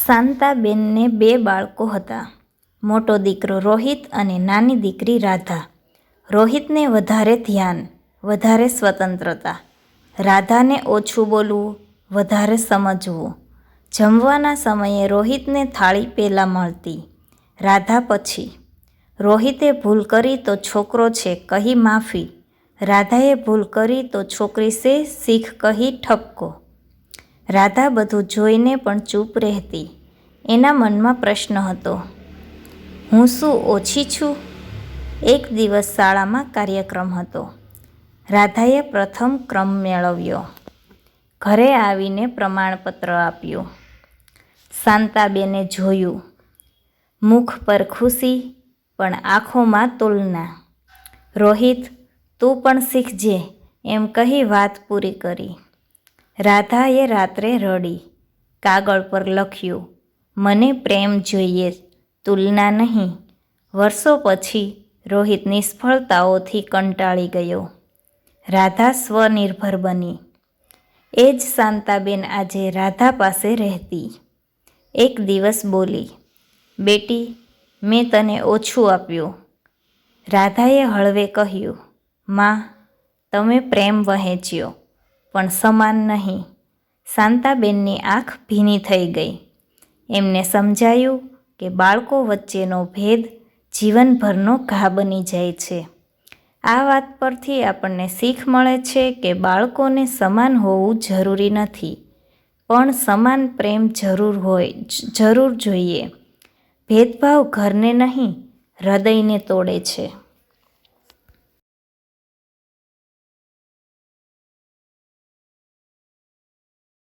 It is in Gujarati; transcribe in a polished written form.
શાંતાબેનને 2 બાળકો હતા. મોટો દીકરો રોહિત અને નાની દીકરી રાધા. રોહિતને વધારે ધ્યાન, વધારે સ્વતંત્રતા. રાધાને ઓછું બોલવું, વધારે સમજવું. જમવાના સમયે રોહિતને થાળી પહેલાં મળતી, રાધા પછી. રોહિતે ભૂલ કરી તો છોકરો છે કહી માફી, રાધાએ ભૂલ કરી તો છોકરી સે શીખ કહી ઠપકો. રાધા બધું જોઈને પણ ચૂપ રહેતી. એના મનમાં પ્રશ્ન હતો, હું શું ઓછી છું? એક દિવસ શાળામાં કાર્યક્રમ હતો. રાધાએ પ્રથમ ક્રમ મેળવ્યો. ઘરે આવીને પ્રમાણપત્ર આપ્યું. શાંતાબેને જોયું. મુખ પર ખુશી, પણ આંખોમાં તુલના. રોહિત, તું પણ શીખજે એમ કહી વાત પૂરી કરી. રાધાએ રાત્રે રડી. કાગળ પર લખ્યું, મને પ્રેમ જોઈએ, તુલના નહીં. વર્ષો પછી રોહિત નિષ્ફળતાઓથી કંટાળી ગયો. રાધા સ્વનિર્ભર બની. એ જ શાંતાબેન આજે રાધા પાસે રહેતી. એક દિવસ બોલી, બેટી, મેં તને ઓછું આપ્યું. રાધાએ હળવે કહ્યું, માં, તમે પ્રેમ વહેંચ્યો, પણ સમાન નહીં. શાંતાબેનની આંખ ભીની થઈ ગઈ. એમને સમજાયું કે બાળકો વચ્ચેનો ભેદ જીવનભરનો ઘા બની જાય છે. આ વાત પરથી આપણને શીખ મળે છે કે બાળકોને સમાન હોવું જરૂરી નથી, પણ સમાન પ્રેમ જરૂર જોઈએ. ભેદભાવ ઘરને નહીં, હૃદયને તોડે છે.